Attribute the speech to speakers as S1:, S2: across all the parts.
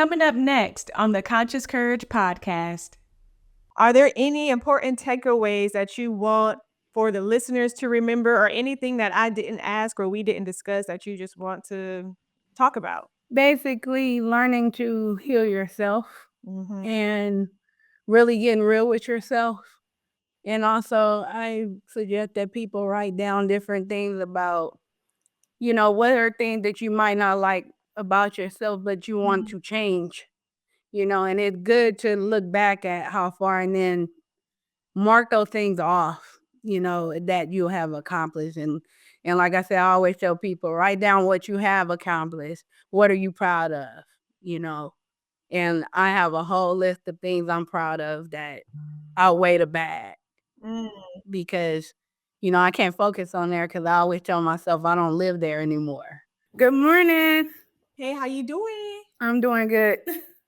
S1: Coming up next on the Conscious Courage podcast.
S2: Are there any important takeaways that you want for the listeners to remember, or anything that I didn't ask or we didn't discuss that you just want to talk about?
S3: Basically, learning to heal yourself
S2: Mm-hmm.
S3: and really getting real with yourself. And also, I suggest that people write down different things about, what are things that you might not like about yourself, but you want to change, and it's good to look back at how far and then mark those things off, that you have accomplished. And like I said, I always tell people, write down what you have accomplished. What are you proud of? And I have a whole list of things I'm proud of that outweigh the bad because, I can't focus on there because I always tell myself I don't live there anymore. Good morning.
S2: Hey, how you doing?
S3: I'm doing good.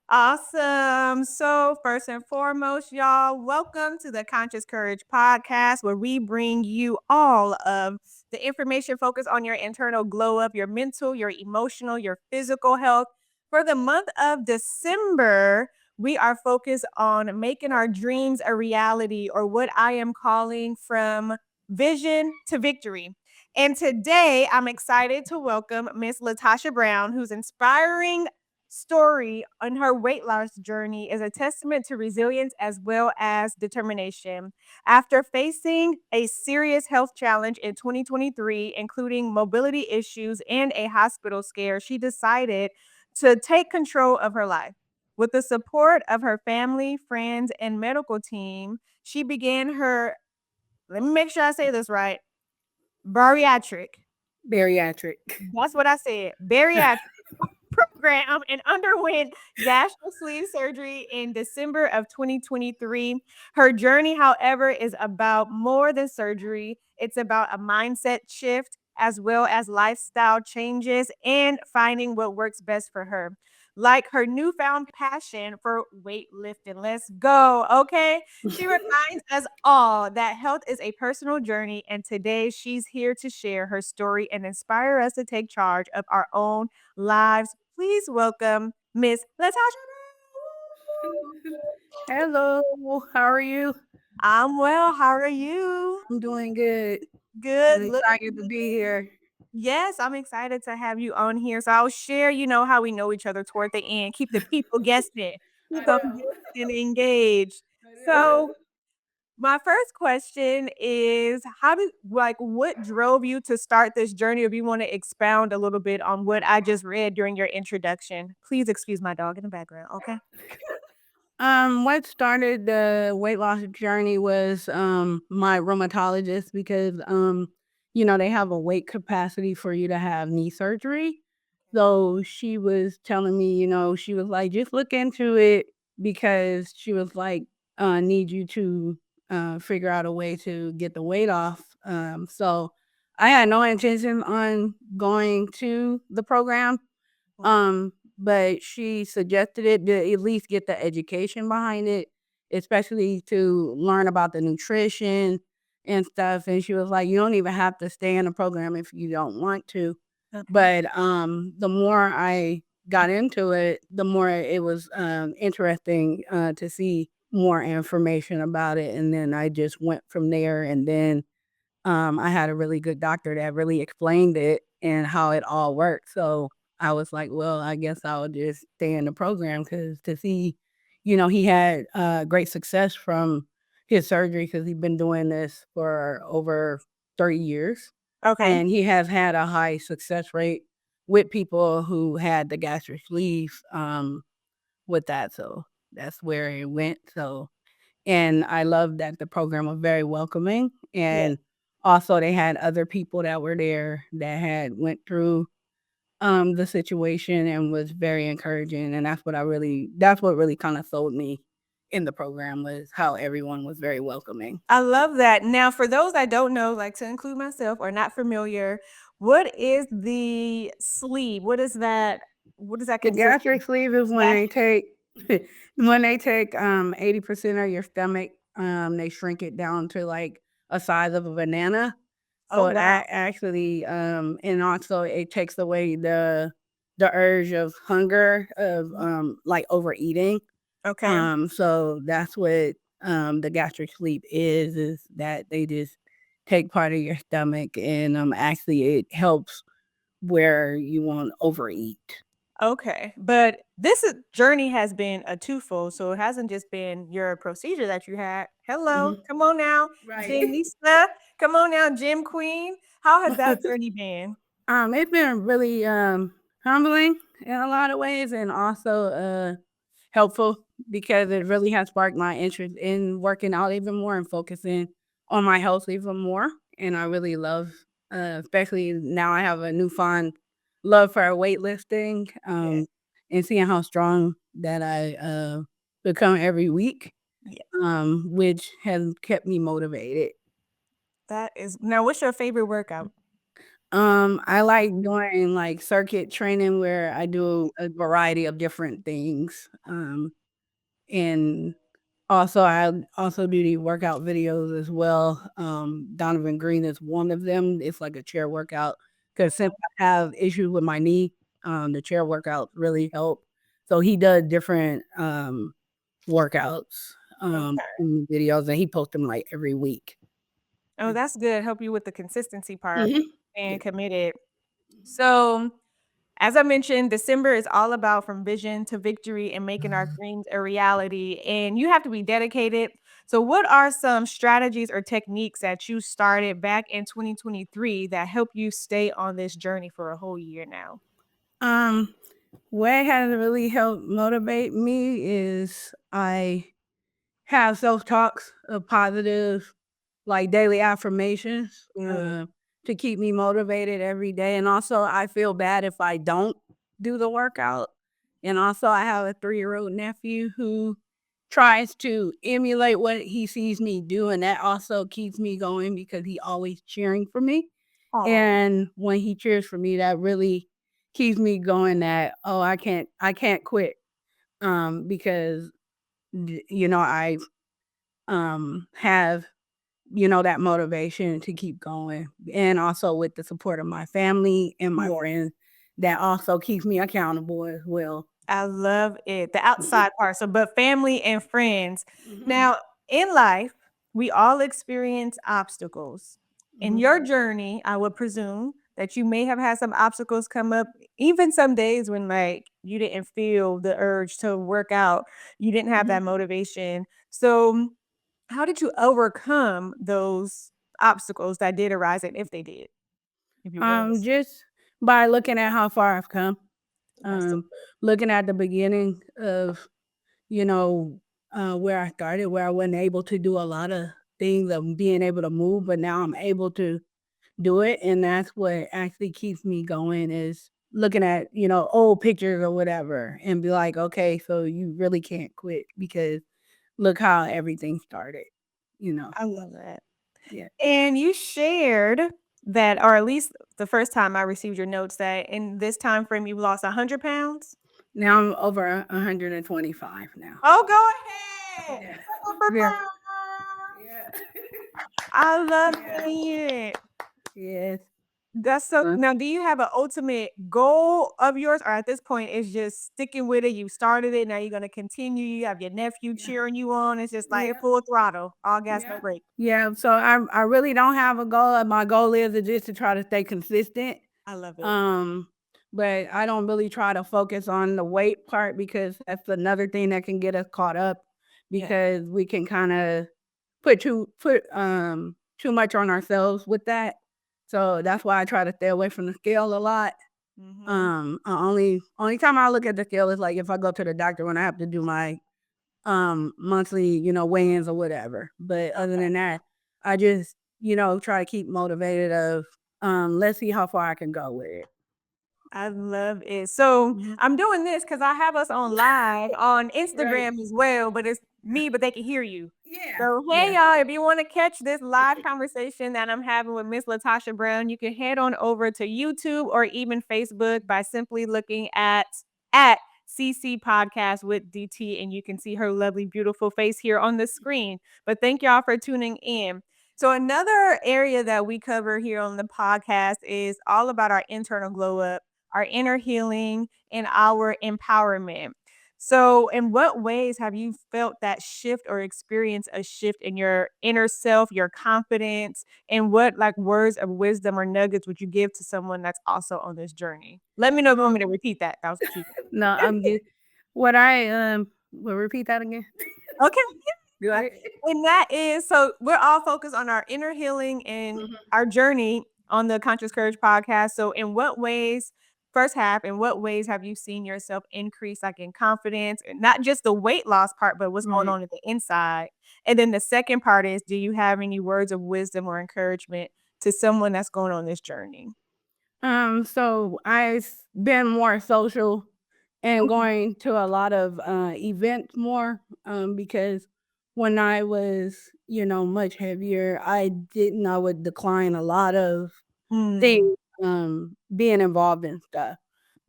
S2: Awesome. So, first and foremost, y'all, welcome to the Conscious Courage podcast, where we bring you all of the information focused on your internal glow up, your mental, your emotional, your physical health. For the month of December, we are focused on making our dreams a reality, or what I am calling from vision to victory. And today, I'm excited to welcome Miss LaTasha Brown, who's inspiring story on her weight loss journey is a testament to resilience as well as determination. After facing a serious health challenge in 2023, including mobility issues and a hospital scare, she decided to take control of her life. With the support of her family, friends, and medical team, she began her, let me make sure I say this right, bariatric.
S3: Bariatric.
S2: That's what I said. Bariatric program and underwent gastric sleeve surgery in December of 2023. Her journey, however, is about more than surgery. It's about a mindset shift as well as lifestyle changes and finding what works best for her. Like her newfound passion for weightlifting. Let's go. Okay. She reminds us all that health is a personal journey. And today she's here to share her story and inspire us to take charge of our own lives. Please welcome Miss LaTasha.
S3: Hello. How are you?
S2: I'm well. How are you?
S3: I'm doing good.
S2: Good.
S3: I'm excited to be here.
S2: Yes, I'm excited to have you on here. So I'll share, how we know each other toward the end. Keep the people guessing. Keep them guessing and engaged. So my first question is, what drove you to start this journey? If you want to expound a little bit on what I just read during your introduction. Please excuse my dog in the background, okay?
S3: What started the weight loss journey was my rheumatologist because they have a weight capacity for you to have knee surgery. So she was telling me, she was like, just look into it because she was like, need you to figure out a way to get the weight off. So I had no intention on going to the program. But she suggested it to at least get the education behind it, especially to learn about the nutrition and stuff. And she was like, you don't even have to stay in the program if you don't want to.
S2: Okay.
S3: But the more I got into it, the more it was interesting to see more information about it. And then I just went from there. And then I had a really good doctor that really explained it and how it all worked. So I was like, well, I guess I'll just stay in the program because to see, he had great success from his surgery because he's been doing this for over 30 years.
S2: Okay.
S3: And he has had a high success rate with people who had the gastric sleeve with that. So that's where it went. So, and I love that the program was very welcoming. And also they had other people that were there that had went through the situation and was very encouraging. And that's what really kind of sold me in the program was how everyone was very welcoming.
S2: I love that. Now, for those I don't know, like to include myself or not familiar, what is the sleeve? What is that? What does that
S3: The
S2: consist?
S3: gastric sleeve is when they take 80% of your stomach, they shrink it down to like a size of a banana. So
S2: Oh, wow.
S3: actually, and also it takes away the the urge of hunger of like overeating.
S2: Okay.
S3: So that's what the gastric sleep is that they just take part of your stomach and actually it helps where you won't overeat.
S2: Okay. But journey has been a twofold. So it hasn't just been your procedure that you had. Hello.
S3: Mhm.
S2: Come on now.
S3: Right.
S2: Janisa. Come on now, Gym Queen. How has that journey been?
S3: It's been really humbling in a lot of ways and also helpful because it really has sparked my interest in working out even more and focusing on my health even more. And I really love, especially now I have a newfound love for weightlifting
S2: Yeah.
S3: and seeing how strong that I become every week,
S2: Yeah.
S3: which has kept me motivated.
S2: That is now what's your favorite workout?
S3: I like doing like circuit training where I do a variety of different things. And also I also do the workout videos as well. Donovan Green is one of them. It's like a chair workout because since I have issues with my knee, the chair workouts really help. So he does different workouts
S2: Okay.
S3: in videos and he posts them like every week.
S2: Oh, that's good. Help you with the consistency part
S3: Mhm.
S2: and
S3: Yeah.
S2: committed. So as I mentioned, December is all about from vision to victory and making our dreams a reality. And you have to be dedicated. So, what are some strategies or techniques that you started back in 2023 that help you stay on this journey for a whole year now?
S3: Um, what has really helped motivate me is I have self-talks of positive, like, daily affirmations,
S2: Mm.
S3: to keep me motivated every day, and also, I feel bad if I don't do the workout, and also, I have a 3-year-old nephew who tries to emulate what he sees me do, and that also keeps me going because he always cheering for me,
S2: Aw,
S3: and when he cheers for me, that really keeps me going that, "Oh, I can't quit," because, I have, that motivation to keep going. And also with the support of my family and my
S2: yeah.
S3: friends, that also keeps me accountable as well.
S2: I love it. The
S3: Mhm,
S2: outside part. So, but family and friends.
S3: mhm,
S2: Now, in life, we all experience obstacles. In
S3: mhm,
S2: your journey, I would presume that you may have had some obstacles come up, even some days when like you didn't feel the urge to work out, you didn't have
S3: mhm.
S2: that motivation. So, how did you overcome those obstacles that did arise, and if they did, if you was?
S3: Just by looking at how far I've come,
S2: That's so
S3: um, looking at the beginning of, you know, where I started, where I wasn't able to do a lot of things of being able to move, but now I'm able to do it, and that's what actually keeps me going is looking at, old pictures or whatever and be like, "Okay, so you really can't quit because look how everything started," you know?
S2: I love that.
S3: Yeah.
S2: And you shared that, or at least the first time I received your notes, that in this time frame you lost 100 pounds?
S3: Now I'm over 125 now.
S2: Oh, go ahead.
S3: Yeah. Yeah. Yeah.
S2: I love
S3: Yeah.
S2: it.
S3: Yes.
S2: That's so
S3: Uh,
S2: now do you have an ultimate goal of yours, or at this point it's just sticking with it? You started it, now you're gonna continue. You have your nephew
S3: yeah.
S2: cheering you on. It's just like
S3: Yeah.
S2: full throttle, all gas, no
S3: Yeah.
S2: break.
S3: Yeah, so I really don't have a goal. My goal is to just to try to stay consistent.
S2: I love it.
S3: Um, but I don't really try to focus on the weight part because that's another thing that can get us caught up
S2: Yeah.
S3: because we can kind of put too much on ourselves with that. So that's why I try to stay away from the scale a lot.
S2: Mhm.
S3: Only time I look at the scale is like if I go to the doctor when I have to do my monthly, weigh-ins or whatever. But other
S2: Okay.
S3: than that, I just, try to keep motivated of let's see how far I can go with it.
S2: I love it. So
S3: Mhm.
S2: I'm doing this because I have us on live on
S3: Right.
S2: Instagram as well, but it's me, but they can hear you.
S3: Yeah.
S2: So hey
S3: Yeah.
S2: y'all, if you want to catch this live conversation that I'm having with Miss LaTasha Brown, you can head on over to YouTube or even Facebook by simply looking at CC Podcast with DT, and you can see her lovely, beautiful face here on the screen. But thank y'all for tuning in. So another area that we cover here on the podcast is all about our internal glow up, our inner healing, and our empowerment. So, in what ways have you felt that shift or experienced a shift in your inner self, your confidence, and what like words of wisdom or nuggets would you give to someone that's also on this journey? Let me know if you want me to repeat that. That was what you
S3: No, I'm good. What I will repeat that again.
S2: Okay.
S3: Go
S2: Yeah.
S3: ahead.
S2: And that is so we're all focused on our inner healing and
S3: Mhm.
S2: our journey on the Conscious Courage podcast. So in what ways, first half, in what ways have you seen yourself increase like in confidence and not just the weight loss part, but what's going
S3: Right.
S2: on at the inside? And then the second part is, do you have any words of wisdom or encouragement to someone that's going on this journey?
S3: So I've been more social and
S2: Okay.
S3: going to a lot of events more because when I was, much heavier, I would decline a lot of
S2: Mm.
S3: things being involved in stuff.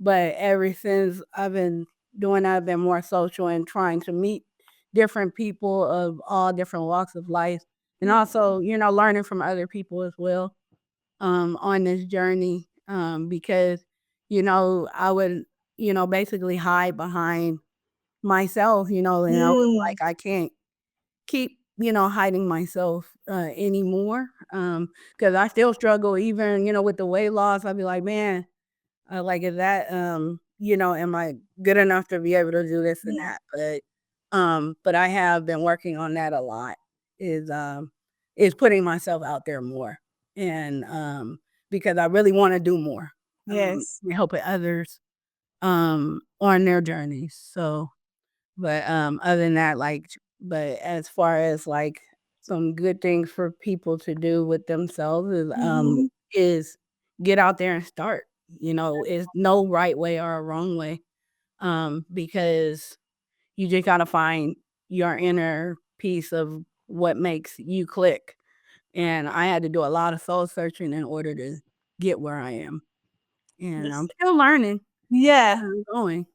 S3: But ever since I've been doing that, I've been more social and trying to meet different people of all different walks of life and also, learning from other people as well on this journey because I would basically hide behind myself, and I was
S2: Mm.
S3: like I can't keep hiding myself anymore because I still struggle even with the weight loss. I'd be like, man, like, is that, am I good enough to be able to do this and
S2: Yeah.
S3: that? But I have been working on that a lot, is, is putting myself out there more and, because I really wanna do more,
S2: Yes.
S3: and helping others, on their journeys. So, but, other than that, but as far as, like, some good things for people to do with themselves
S2: Mhm.
S3: is get out there and start. It's no right way or a wrong way, because you just gotta find your inner piece of what makes you click, and I had to do a lot of soul searching in order to get where I am, and
S2: Yes.
S3: I'm still learning
S2: Yeah.
S3: and going.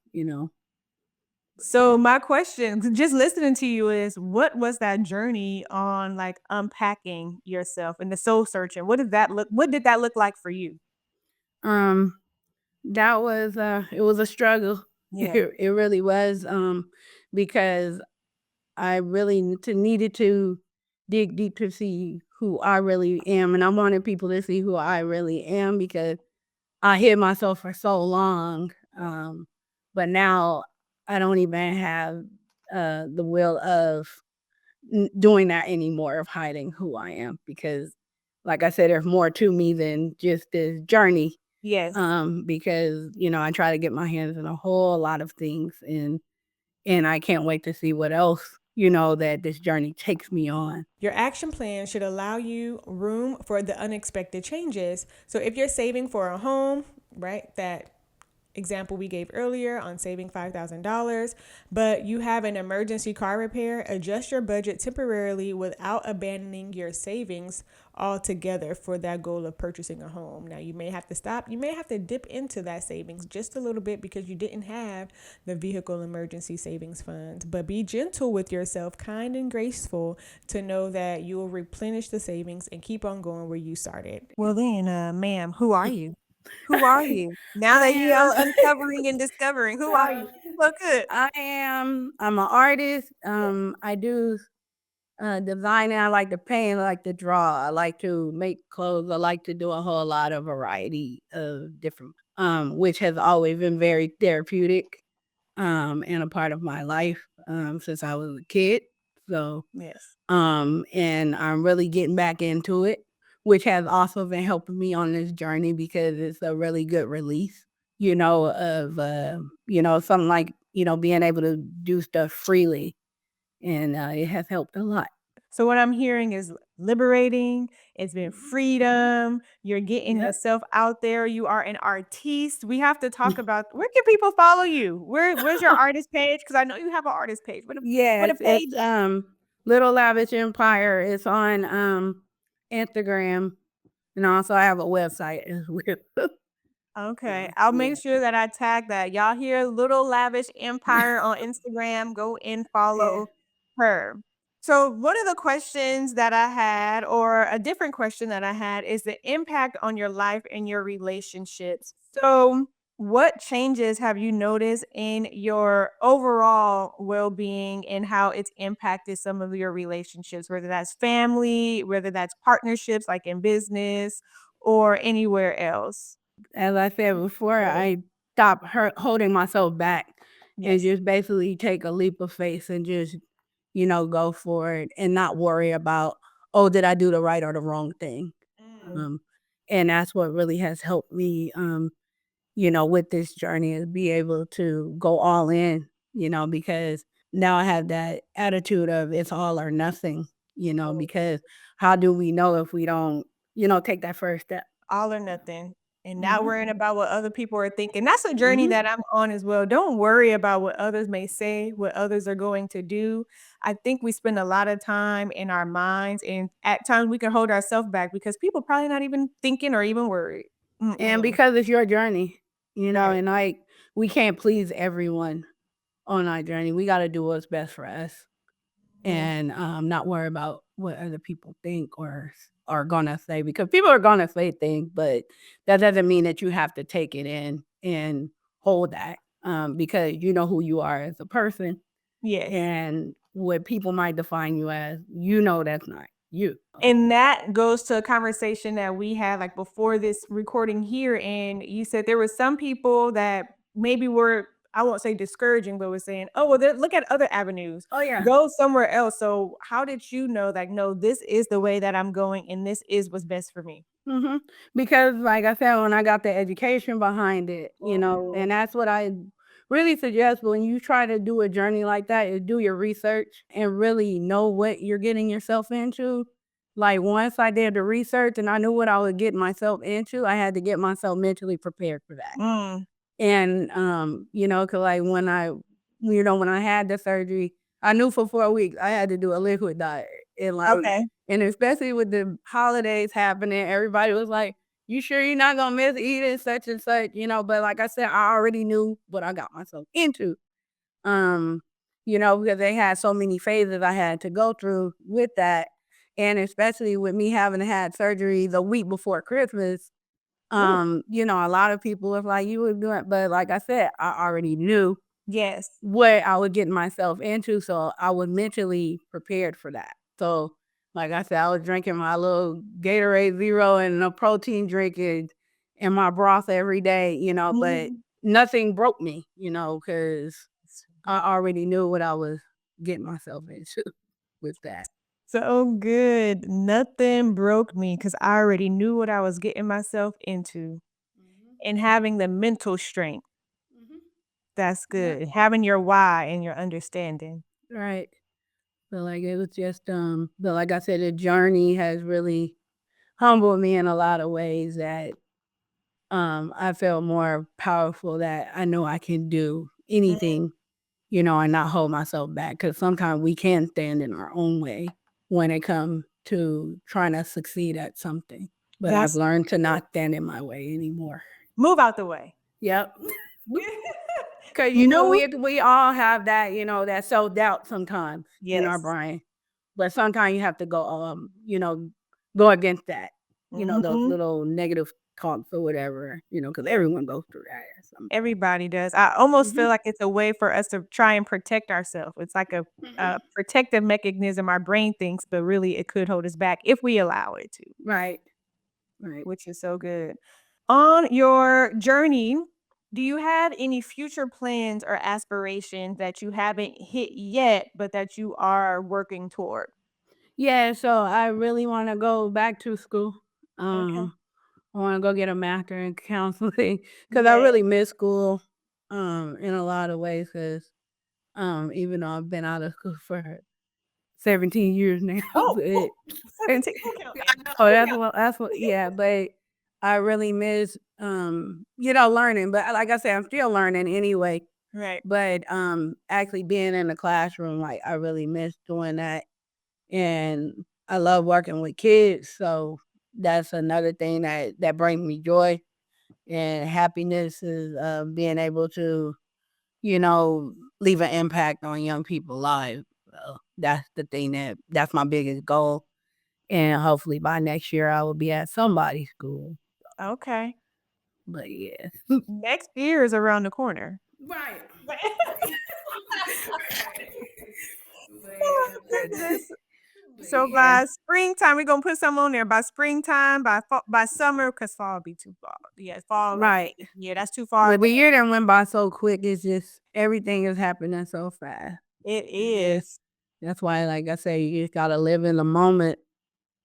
S2: So my question, just listening to you is what was that journey on like unpacking yourself and the soul searching? What did that look like for you?
S3: Um, that was, it was a struggle.
S2: Yeah.
S3: It really was, because I really needed to dig deep to see who I really am, and I wanted people to see who I really am because I hid myself for so long, but now I don't even have, the will of doing that anymore, of hiding who I am because, like I said, there's more to me than just this journey,
S2: Yes.
S3: because, I try to get my hands in a whole lot of things, and I can't wait to see what else, that this journey takes me on.
S1: Your action plan should allow you room for the unexpected changes. So if you're saving for a home, right, that example we gave earlier on saving $5,000, but you have an emergency car repair, adjust your budget temporarily without abandoning your savings altogether for that goal of purchasing a home. Now, you may have to stop, you may have to dip into that savings just a little bit because you didn't have the vehicle emergency savings funds, but be gentle with yourself, kind and graceful to know that you will replenish the savings and keep on going where you started.
S2: Well then, ma'am, who are you? Who are you? Now
S3: I
S2: that you
S3: am
S2: are uncovering and discovering, who are you? You look good.
S3: I'm an artist. I do designing. I like to paint. I like to draw. I like to make clothes. I like to do a whole lot of variety of different, which has always been very therapeutic, and a part of my life, since I was a kid. So,
S2: Yes.
S3: and I'm really getting back into it, which has also been helping me on this journey because it's a really good release, of, something like, being able to do stuff freely. And it has helped a lot.
S2: So what I'm hearing is liberating, it's been freedom, you're getting
S3: Yep.
S2: yourself out there, you are an artiste. We have to talk about where can people follow you? Where's your artist page? Because I know you have an artist page. What a
S3: Yes,
S2: page.
S3: it's Little Lavish Empire. It's on Instagram, and also I have a website as well.
S2: Okay.
S3: So
S2: I'll
S3: yeah,
S2: make sure that I tag that. Y'all hear Little Lavish Empire on Instagram. Go and
S3: yeah.
S2: follow her. So, one of the questions that I had, or a different question that I had, is the impact on your life and your relationships. So, what changes have you noticed in your overall well-being and how it's impacted some of your relationships, whether that's family, whether that's partnerships like in business or anywhere else?
S3: As I said before, I stopped holding myself back and
S2: Yes.
S3: just basically take a leap of faith and just, you know, go for it and not worry about, oh, did I do the right or the wrong thing? And that's what really has helped me, you know, with this journey is be able to go all in, you know, because now I have that attitude of it's all or nothing, you know, because how do we know if we don't, you know, take that first step?
S2: All or nothing, and not
S3: Mhm.
S2: worrying about what other people are thinking. That's a journey
S3: Mhm.
S2: that I'm on as well. Don't worry about what others may say, what others are going to do. I think we spend a lot of time in our minds, and at times we can hold ourselves back because people probably not even thinking or even worried.
S3: And
S2: Mm-mm.
S3: because it's your journey, you know,
S2: Right.
S3: and like we can't please everyone on our journey. We got to do what's best for us
S2: Mm.
S3: and not worry about what other people think or are gonna say because people are gonna say things, but that doesn't mean that you have to take it in and hold that because you know who you are as a person
S2: Yes.
S3: and what people might define you as, you know, that's not you.
S2: And that goes to a conversation that we had like before this recording here. And you said there were some people that maybe were, I won't say discouraging, but was saying, oh, well, look at other avenues,
S3: Oh yeah.
S2: go somewhere else. So, how did you know, like, no, this is the way that I'm going and this is what's best for me?
S3: Mhm. Because like I said, when I got the education behind it, you know, and that's what I really suggest when you try to do a journey like that is do your research and really know what you're getting yourself into. Like once I did the research and I knew what I was getting myself into, I had to get myself mentally prepared for that.
S2: Mm,
S3: And, you know, cause like when I had the surgery, I knew for 4 weeks I had to do a liquid diet. And like,
S2: okay.
S3: and especially with the holidays happening, everybody was like, you sure you're not gonna miss eating such and such, you know? But like I said, I already knew what I got myself into. Um, you know, because they had so many phases I had to go through with that. And especially with me having had surgery the week before Christmas,
S2: Ooh,
S3: you know, a lot of people was like, "You were doing," but like I said, I already knew
S2: yes.
S3: what I was getting myself into, so I was mentally prepared for that. So, like I said, I was drinking my little Gatorade Zero and a protein drink and my broth every day, you know, but
S2: Mhm.
S3: nothing broke me, you know, because I already knew what I was getting myself into with that.
S2: So good. Nothing broke me because I already knew what I was getting myself into
S3: Mhm,
S2: and having the mental strength.
S3: mhm.
S2: That's
S3: Yep,
S2: good. Having your why and your understanding.
S3: right. So, like, it was just, but like I said, the journey has really humbled me in a lot of ways that, I feel more powerful that I know I can do
S2: Mm,
S3: anything, you know, and not hold myself back. Cause sometimes we can stand in our own way when it comes to trying to succeed at something. But I've
S2: that's
S3: learned to not stand in my way anymore.
S2: move out the way.
S3: Yep. Cause you know,
S2: Move.
S3: we all have that, you know, that self-doubt sometimes in our
S2: Yes.
S3: brain. But sometimes you have to go, you know, go against that, you know, those
S2: Mhm.
S3: little negative talks or whatever, you know, because
S2: Yeah.
S3: everyone goes through that at some point.
S2: Everybody does. I almost
S3: Mhm,
S2: feel like it's a way for us to try and protect ourselves. It's like a
S3: mhm.
S2: protective mechanism our brain thinks, but really it could hold us back if we allow it to,
S3: Right, right.
S2: which is so good. On your journey, do you have any future plans or aspirations that you haven't hit yet, but that you are working toward?
S3: Yeah, so I really wanna go back to school.
S2: Okay.
S3: I wanna go get a master in counseling because I
S2: Yeah.
S3: really miss school, in a lot of ways. Cause even though I've been out of school for 17 years now,
S2: Oh,
S3: but
S2: 17. Who
S3: I
S2: counting?
S3: know
S2: Who counting?
S3: that's what yeah, but I really miss, you know, learning, but like I said, I'm still learning anyway,
S2: Right.
S3: but, actually being in the classroom, like, I really miss doing that, and I love working with kids, so that's another thing that brings me joy and happiness is, being able to, you know, leave an impact on young people's lives, so that's the thing that's my biggest goal. And hopefully by next year, I will be at somebody's school.
S2: Okay.
S3: But yeah.
S2: Next year is around the corner.
S3: Right.
S2: Oh, goodness. So by springtime, we're gonna put some on there. By springtime, by fall, by summer, because fall be too far. Yeah, fall.
S3: Right.
S2: Yeah, that's too far.
S3: But the year that went by so quick, it's just everything is happening so fast.
S2: It is.
S3: That's why, like I say, you just gotta live in the moment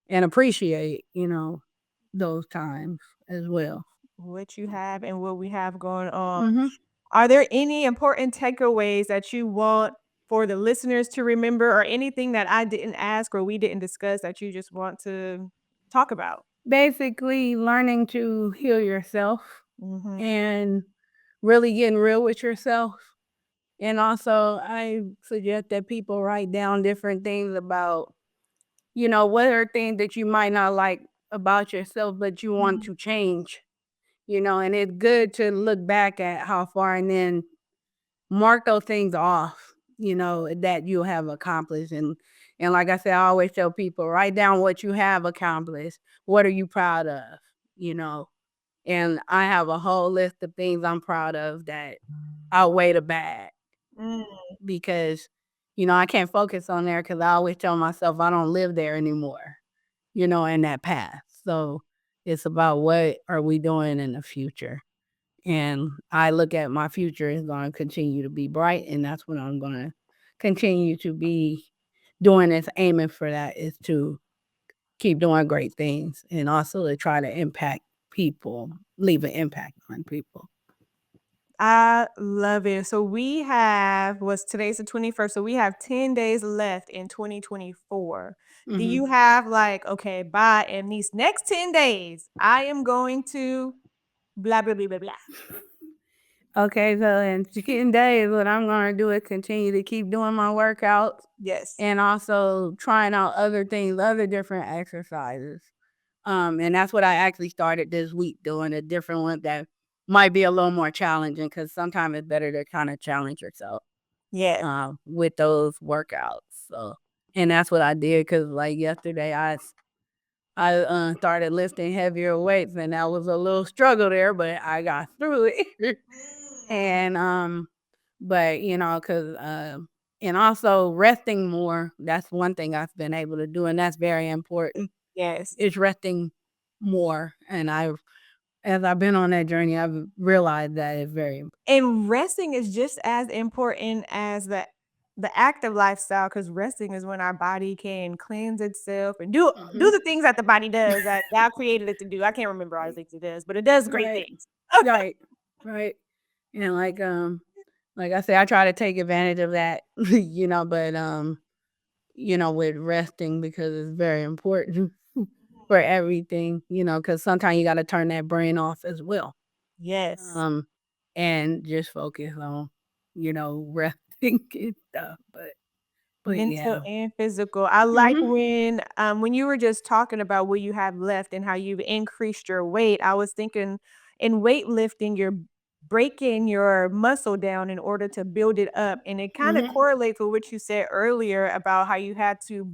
S3: and appreciate, those times as well.
S2: What you have and what we have going on.
S3: Mm-hmm.
S2: Are there any important takeaways that you want for the listeners to remember, or anything that I didn't ask or we didn't discuss that you just want to talk about?
S3: Basically, learning to heal yourself
S2: Mm-hmm.
S3: and really getting real with yourself. And also, I suggest that people write down different things about, what are things that you might not like about yourself, but you want to change, and it's good to look back at how far and then mark those things off, that you have accomplished. And like I said, I always tell people, write down what you have accomplished. What are you proud of? You know, and I have a whole list of things I'm proud of that outweigh the bad
S2: Mm.
S3: because, I can't focus on there because I always tell myself I don't live there anymore, in that path. So it's about what are we doing in the future. And I look at my future is going to continue to be bright, and that's what I'm going to continue to be doing is aiming for that is to keep doing great things and also to try to impact people, leave an impact on people.
S2: I love it. So we have today's the 21st. So we have 10 days left in 2024. Do
S3: Mhm.
S2: you have like, okay, bye, in these next 10 days, I am going to blah blah blah blah blah.
S3: Okay, so in 10 days, what I'm going to do is continue to keep doing my workouts
S2: Yes.
S3: and also trying out other things, other different exercises. And that's what I actually started this week, doing a different one that might be a little more challenging because sometimes it's better to kind of challenge yourself
S2: Yeah.
S3: with those workouts. So, and that's what I did because like yesterday, I started lifting heavier weights and that was a little struggle there, but I got through it. And but because and also resting more. That's one thing I've been able to do, and that's very important.
S2: Yes.
S3: Is resting more, and as I've been on that journey, I've realized that it's very important.
S2: And resting is just as important as the active lifestyle, because resting is when our body can cleanse itself and do
S3: Mhm.
S2: the things that the body does that God created it to do. I can't remember all the things it does, but it does great
S3: Right,
S2: things.
S3: right, right. And like I say, I try to take advantage of that, but with resting because it's very important for everything, because sometimes you got to turn that brain off as well.
S2: Yes.
S3: And just focus on, resting and stuff. But
S2: Mental
S3: yeah.
S2: and physical. I like
S3: Mhm.
S2: when you were just talking about what you have left and how you've increased your weight. I was thinking in weightlifting, you're breaking your muscle down in order to build it up. And it kind of
S3: Mhm.
S2: correlates with what you said earlier about how you had to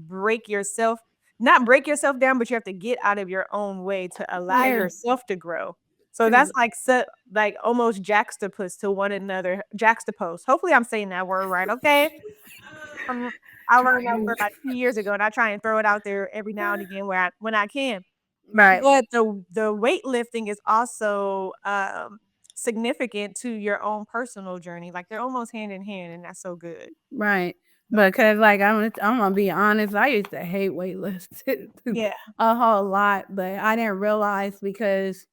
S2: not break yourself down, but you have to get out of your own way to allow
S3: Yeah.
S2: yourself to grow. So
S3: 'Cause
S2: that's like almost juxtaposed to one another, juxtaposed. Hopefully I'm saying that word right. Okay. Um, I learned that word
S3: trying.
S2: about 2 years ago, and I try and throw it out there every now and again when I can.
S3: Right.
S2: But the weightlifting is also, significant to your own personal journey, like, they're almost hand in hand, and that's so good.
S3: Right. Because like I'm gonna be honest, I used to hate weightlifting
S2: Yeah.
S3: a whole lot, but I didn't realize because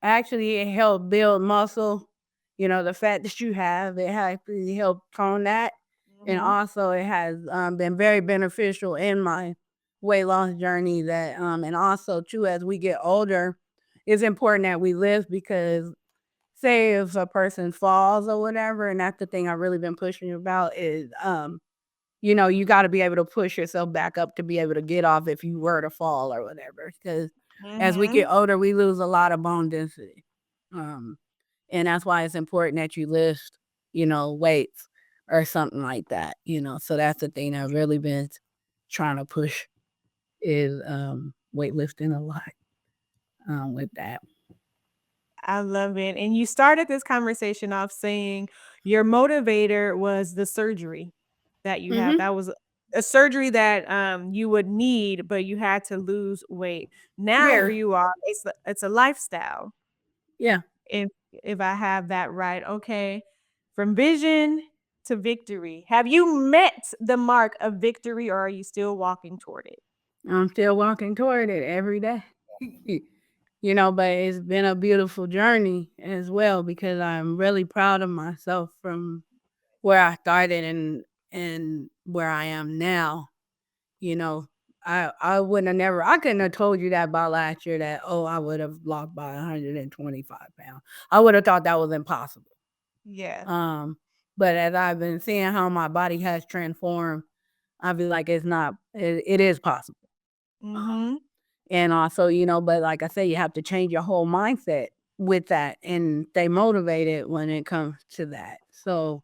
S3: actually it helped build muscle. The fat that you have, it actually helped tone that. And
S2: Mhm.
S3: also it has been very beneficial in my weight loss journey and also too as we get older, it's important that we live because say if a person falls or whatever, and that's the thing I've really been pushing about is you got to be able to push yourself back up to be able to get off if you were to fall or whatever. Because as we get
S2: Mhm.
S3: older, we lose a lot of bone density. Um, and that's why it's important that you lift, weights or something like that, So that's the thing I've really been trying to push is weightlifting a lot with that.
S2: I love it. And you started this conversation off saying your motivator was the surgery that you have.
S3: Mhm.
S2: That was a surgery that you would need, but you had to lose weight. Now
S3: Yeah.
S2: here you are. It's a lifestyle.
S3: Yeah.
S2: If I have that right. Okay. From vision to victory. Have you met the mark of victory or are you still walking toward it?
S3: I'm still walking toward it every day. But it's been a beautiful journey as well because I'm really proud of myself from where I started and where I am now. You know, I wouldn't have never I couldn't have told you that by last year that I would have lost by 125 pounds. I would have thought that was impossible.
S2: Yeah.
S3: Um, but as I've been seeing how my body has transformed, I feel like it is possible.
S2: Mm-hmm.
S3: And also, but like I say, you have to change your whole mindset with that and stay motivated when it comes to that. So,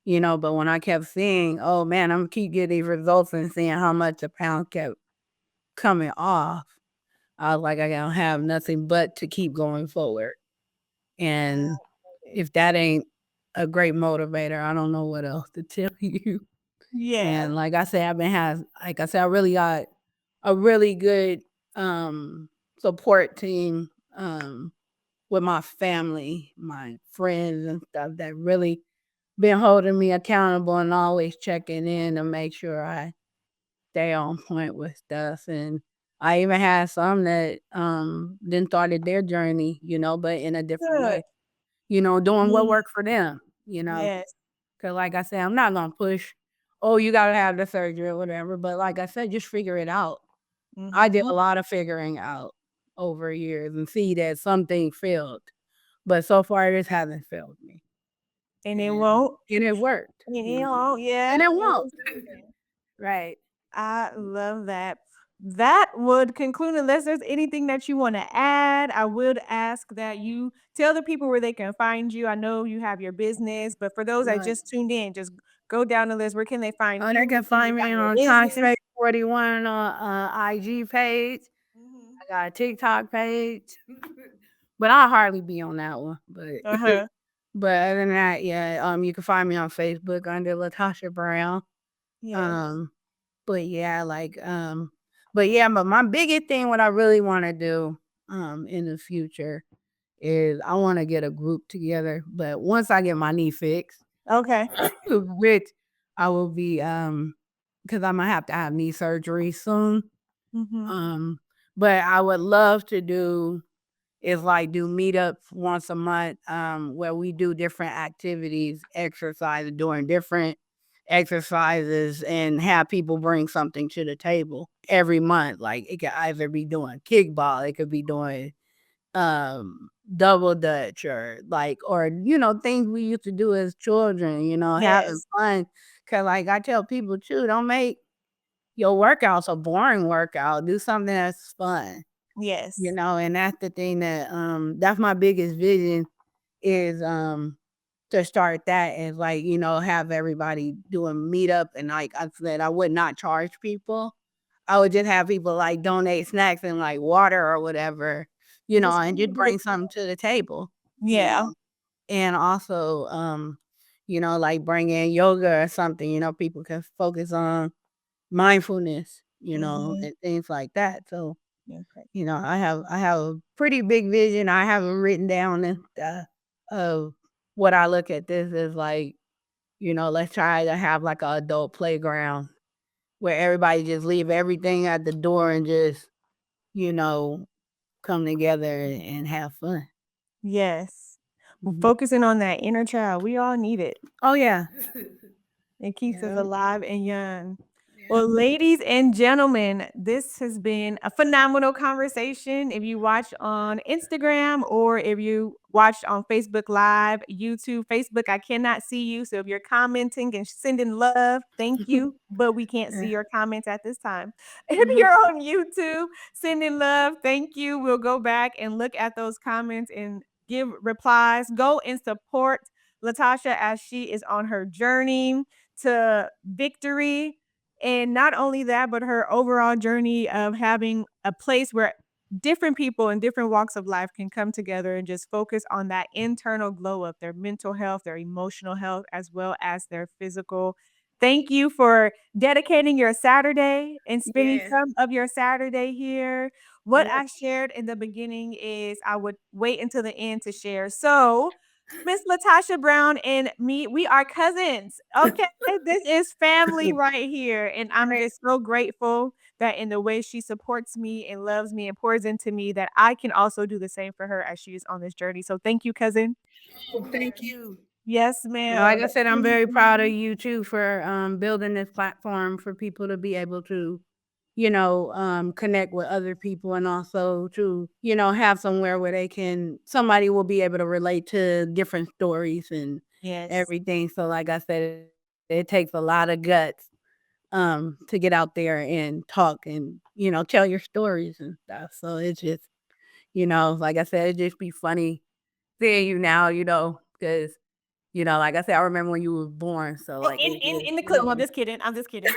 S3: but when I kept seeing, oh man, I'm keep getting these results and seeing how much the pound kept coming off, I was like, I don't have nothing but to keep going forward. And if that ain't a great motivator, I don't know what else to tell you.
S2: Yeah.
S3: And like I said, I really got a really good support team with my family, my friends and stuff that really been holding me accountable and always checking in to make sure I stay on point with stuff. And I even had some that then started their journey, but in a different
S2: Good.
S3: way, doing what
S2: Mm,
S3: worked for them.
S2: yes.
S3: Cause like I said, I'm not gonna push, oh, you gotta have the surgery or whatever. But like I said, just figure it out. I did a
S2: Mhm.
S3: lot of figuring out over years and see that something failed. But so far this hasn't failed me.
S2: And it
S3: And
S2: won't.
S3: and it worked,
S2: And it won't. Yeah.
S3: And it
S2: It
S3: won't.
S2: was proven.
S3: Right.
S2: I love that. That would conclude unless there's anything that you want to add. I would ask that you tell the people where they can find you. I know you have your business, but for those that
S3: Right.
S2: just tuned in, just go down the list. Where can they find
S3: They
S2: you? Where
S3: can
S2: can they
S3: find me
S2: find your
S3: on
S2: business?
S3: Concentrate 41 on IG page.
S2: Mhm.
S3: I got a TikTok page. But I hardly be on that one. But
S2: Uh-huh.
S3: but other than that, yeah, you can find me on Facebook under LaTasha Brown.
S2: Yes.
S3: Um, but yeah, but my biggest thing what I really want to do in the future is I want to get a group together. But once I get my knee fixed,
S2: Okay.
S3: which I will be because I'm gonna have to have knee surgery soon.
S2: Mhm.
S3: Um, but I would love to do meetups once a month, where we do different activities, exercise, doing different exercises and have people bring something to the table every month. Like it could either be doing kickball, it could be doing double dutch or things we used to do as children, having
S2: Yes.
S3: fun. Cause like I tell people too, don't make your workouts a boring workout. Do something that's fun.
S2: Yes.
S3: And that's the thing that's my biggest vision is to start that and have everybody doing meetup and like I said, I would not charge people. I would just have people like donate snacks and like water or whatever,
S2: Just
S3: and just bring something to the table, you
S2: yeah.
S3: know. And also like bring in yoga or something, people can focus on mindfulness,
S2: Mhm.
S3: and things like that. So
S2: Okay.
S3: I have a pretty big vision. I have it written down and stuff of what I look at this as like, let's try to have like a adult playground where everybody just leave everything at the door and just, you know, come together and have fun.
S2: Yes. Well,
S3: Mhm.
S2: focusing on that inner child, we all need it.
S3: Oh yeah.
S2: It keeps us
S3: Yeah.
S2: alive and young.
S3: Yeah.
S2: Well, ladies and gentlemen, this has been a phenomenal conversation. If you watch on Instagram or if you watched on Facebook Live, YouTube, Facebook, I cannot see you. So if you're commenting and sending love, thank you. But we can't see
S3: Yeah.
S2: your comments at this time. If
S3: Mhm.
S2: you're on YouTube, sending love, thank you. We'll go back and look at those comments and give replies. Go and support LaTasha as she is on her journey to victory. And not only that, but her overall journey of having a place where different people in different walks of life can come together and just focus on that internal glow up, their mental health, their emotional health, as well as their physical. Thank you for dedicating your Saturday and spending
S3: Yes.
S2: some of your Saturday here. What
S3: Yep.
S2: I shared in the beginning is I would wait until the end to share. So, Miss LaTasha Brown and me, we are cousins. Okay. This is family right here. And I'm
S3: Right.
S2: just so grateful that in the way she supports me and loves me and pours into me, that I can also do the same for her as she is on this journey. So thank you, cousin.
S3: Oh, thank you.
S2: Yes,
S3: Like
S2: ma'am.
S3: I said, I'm very proud of you too for building this platform for people to be able to, connect with other people, and also to, have somewhere where somebody will be able to relate to different stories and
S2: Yes.
S3: everything. So like I said, it takes a lot of guts to get out there and talk and, tell your stories and stuff. So it's just, like I said, it just be funny seeing you now, because like I said, I remember when you were born, so,
S2: Oh,
S3: like,
S2: in
S3: it
S2: in
S3: just
S2: in the clip. I'm just kidding. I'm just kidding.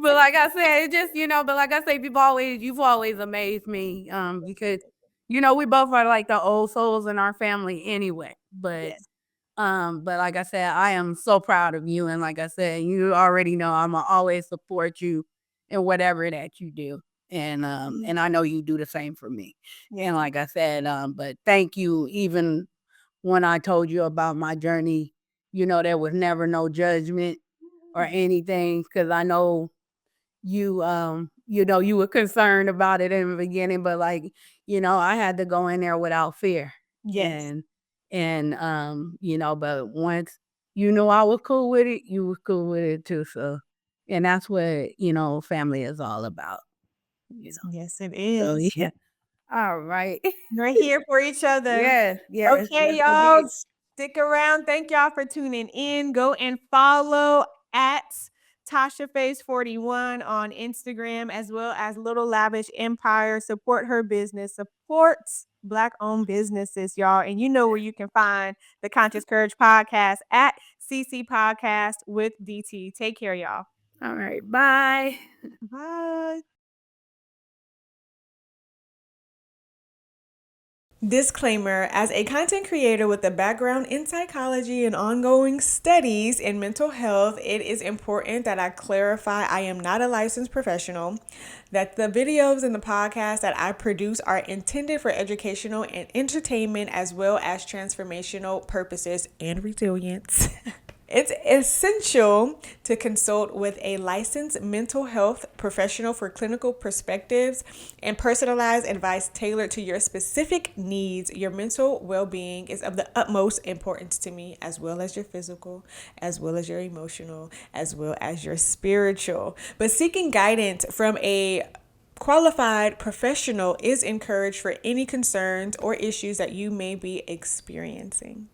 S3: but like I said, it just, but like I said, you've always amazed me, because, we both are like the old souls in our family anyway,
S2: Yes.
S3: but like I said, I am so proud of you, and like I said, you already know Imma always support you in whatever that you do, and I know you do the same for me, and like I said, but thank you. Even when I told you about my journey, there was never no judgment or anything, because I know you were concerned about it in the beginning, but like, I had to go in there without fear.
S2: Yes.
S3: And but once you knew I was cool with it, you was cool with it too. So, and that's what, family is all about, you know.
S2: Yes, it
S3: So
S2: is.
S3: yeah. All right.
S2: We're here for each other.
S3: Yes, yes,
S2: Okay,
S3: yes,
S2: y'all,
S3: indeed.
S2: stick around. Thank y'all for tuning in. Go and follow at Tasha Face 41 on Instagram, as well as Little Lavish Empire. Support her business. Support Black owned businesses, y'all. And you know where you can find the Conscious Courage podcast at CC Podcast with DT. Take care, y'all.
S3: All right. Bye.
S2: Bye.
S1: Disclaimer: as a content creator with a background in psychology and ongoing studies in mental health, it is important that I clarify I am not a licensed professional, that the videos and the podcasts that I produce are intended for educational and entertainment as well as transformational purposes and resilience. It's essential to consult with a licensed mental health professional for clinical perspectives and personalized advice tailored to your specific needs. Your mental well-being is of the utmost importance to me, as well as your physical, as well as your emotional, as well as your spiritual. But seeking guidance from a qualified professional is encouraged for any concerns or issues that you may be experiencing.